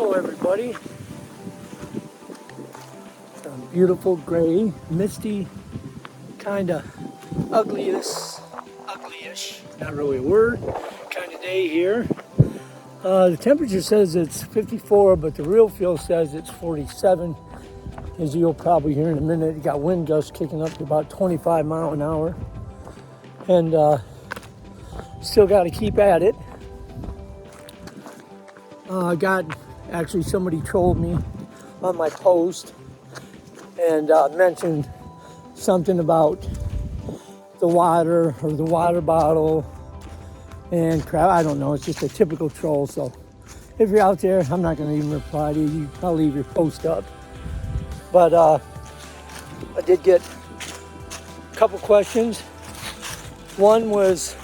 Hello everybody. It's a beautiful gray, misty, kind of uglyish, not really a word, kind of day here. The temperature says it's 54, but the real feel says it's 47. As you'll probably hear in a minute, you got wind gusts kicking up to about 25 miles an hour. And still got to keep at it. Actually somebody trolled me on my post and mentioned something about the water or the water bottle and crap. I don't know, it's just a typical troll. So if you're out there, I'm not going to even reply to you. I'll leave your post up. But I did get a couple questions. One was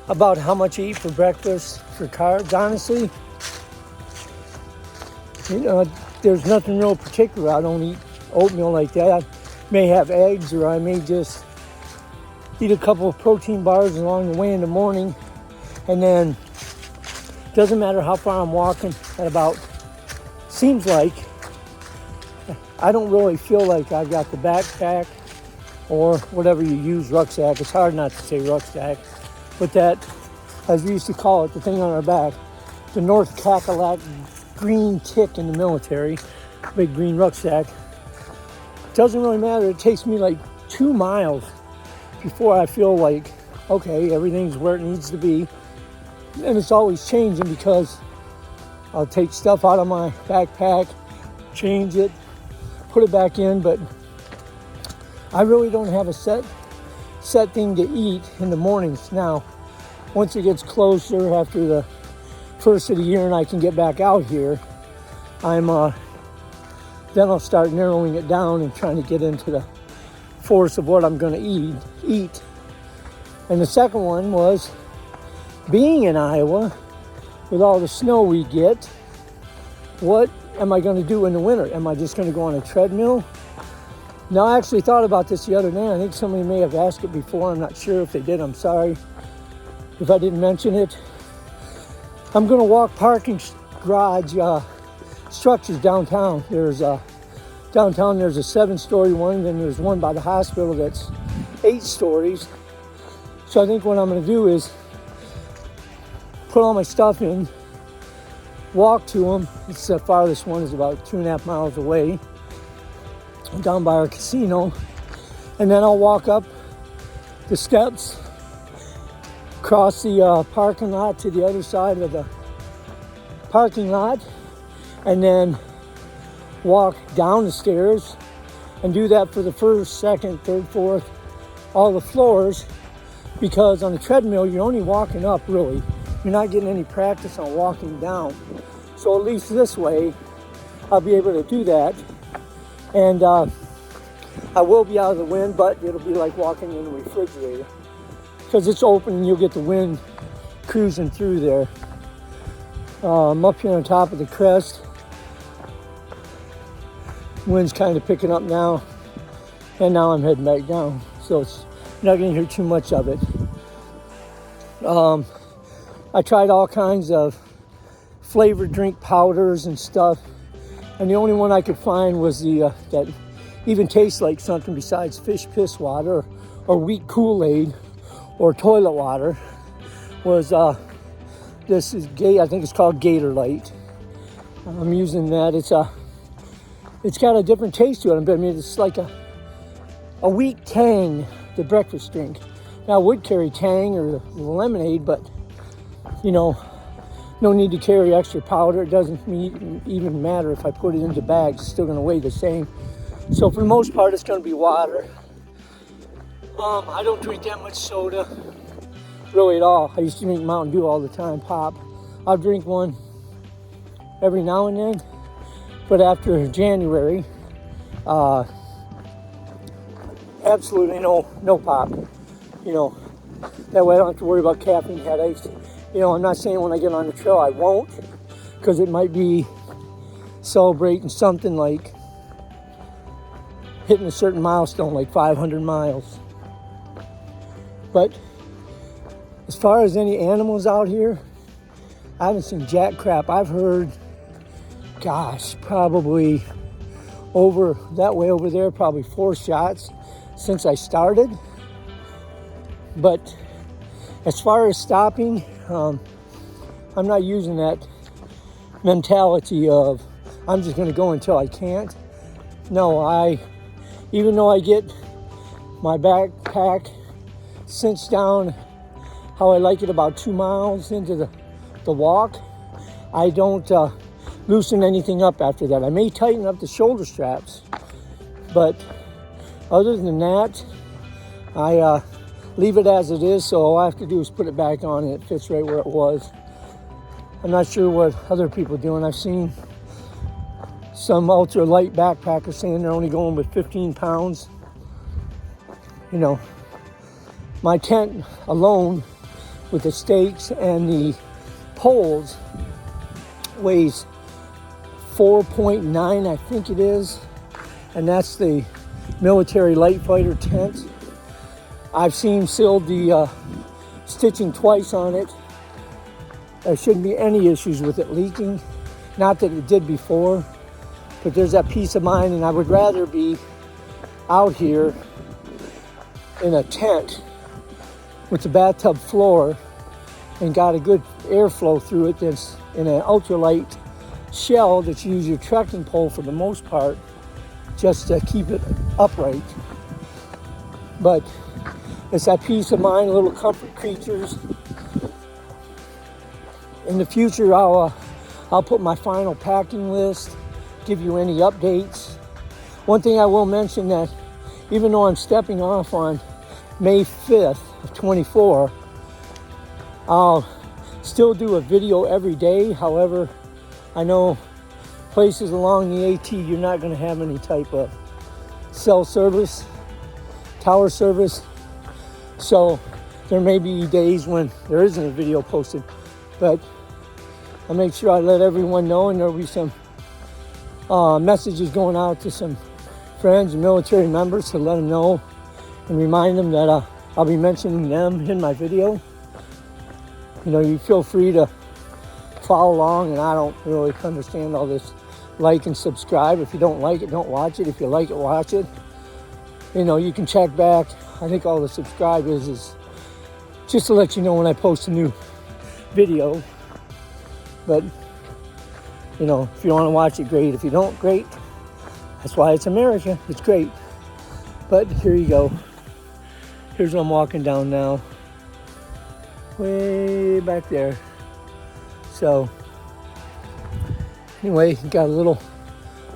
about how much I eat for breakfast for carbs. Honestly, there's nothing real particular. I don't eat oatmeal like that. I may have eggs, or I may just eat a couple of protein bars along the way in the morning. And then doesn't matter how far I'm walking, at about, seems like, I don't really feel like I've got the backpack or whatever you use, rucksack. It's hard not to say rucksack, but that, as we used to call it, the thing on our back, the North Cackalack green tick in the military, big green rucksack. Doesn't really matter. It takes me like 2 miles before I feel like, okay, everything's where it needs to be. And it's always changing because I'll take stuff out of my backpack, change it, put it back in, but I really don't have a set thing to eat in the mornings. Now, once it gets closer after the first of the year and I can get back out here, then I'll start narrowing it down and trying to get into the force of what I'm going to eat. And the second one was, being in Iowa with all the snow we get, what am I going to do in the winter? Am I just going to go on a treadmill? Now, I actually thought about this the other day. I think somebody may have asked it before. I'm not sure if they did. I'm sorry if I didn't mention it. I'm going to walk parking garage structures downtown. There's a 7-story one, then there's one by the hospital that's 8 stories. So I think what I'm going to do is put all my stuff in, walk to them. It's the farthest one is about 2.5 miles away, down by our casino, and then I'll walk up the steps, cross the parking lot to the other side of the parking lot, and then walk down the stairs and do that for the first, second, third, fourth, all the floors, because on the treadmill you're only walking up really. You're not getting any practice on walking down. So at least this way I'll be able to do that. And I will be out of the wind, but it'll be like walking in a refrigerator because it's open and you'll get the wind cruising through there. I'm up here on top of the crest. Wind's kind of picking up now, and now I'm heading back down. So it's not going to hear too much of it. I tried all kinds of flavored drink powders and stuff, and the only one I could find was that even tastes like something besides fish piss water or wheat Kool-Aid or toilet water was this is I think it's called Gator Light. I'm using that. It's got a different taste to it. I mean, it's like a wheat Tang, the breakfast drink. Now I would carry Tang or the lemonade, but no need to carry extra powder. It doesn't even matter if I put it into bags. It's still going to weigh the same. So for the most part, it's going to be water. I don't drink that much soda, really at all. I used to drink Mountain Dew all the time, pop. I'll drink one every now and then, but after January, absolutely no pop. That way I don't have to worry about caffeine headaches. I'm not saying when I get on the trail I won't, because it might be celebrating something like hitting a certain milestone, like 500 miles. But as far as any animals out here, I haven't seen jack crap. I've heard gosh, probably over that way over there, probably 4 shots since I started. But as far as stopping, I'm not using that mentality of I'm just going to go until I can't. No, even though I get my backpack cinched down how I like it about 2 miles into the walk, I don't loosen anything up after that. I may tighten up the shoulder straps, but other than that, I leave it as it is, so all I have to do is put it back on and it fits right where it was. I'm not sure what other people are doing. I've seen some ultra light backpackers saying they're only going with 15 pounds. You know, my tent alone with the stakes and the poles weighs 4.9, I think it is, and that's the military light fighter tent. I've seen sealed the stitching twice on it. There shouldn't be any issues with it leaking. Not that it did before, but there's that peace of mind, and I would rather be out here in a tent with the bathtub floor and got a good airflow through it than in an ultralight shell that you use your trekking pole for the most part just to keep it upright. But it's that peace of mind, little comfort creatures. In the future, I'll put my final packing list, give you any updates. One thing I will mention that even though I'm stepping off on May 5th of 24, I'll still do a video every day. However, I know places along the AT, you're not going to have any type of cell service, tower service. So there may be days when there isn't a video posted, but I'll make sure I let everyone know, and there'll be some messages going out to some friends and military members to let them know and remind them that I'll be mentioning them in my video. You know, you feel free to follow along, and I don't really understand all this like and subscribe. If you don't like it, don't watch it. If you like it, watch it. You know, you can check back. I think all the subscribe is just to let you know when I post a new video. But, you know, if you want to watch it, great. If you don't, great. That's why it's America. It's great. But here you go. Here's where I'm walking down now. Way back there. So, anyway, got a little,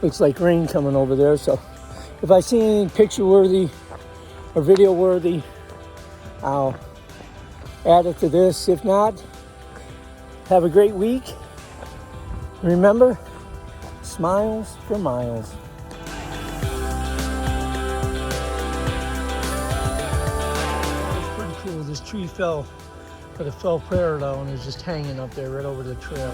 looks like rain coming over there. So, if I see anything picture worthy or video worthy, I'll add it to this. If not, have a great week. Remember, smiles for miles. It's pretty cool. This tree fell, but it fell parallel and is just hanging up there right over the trail.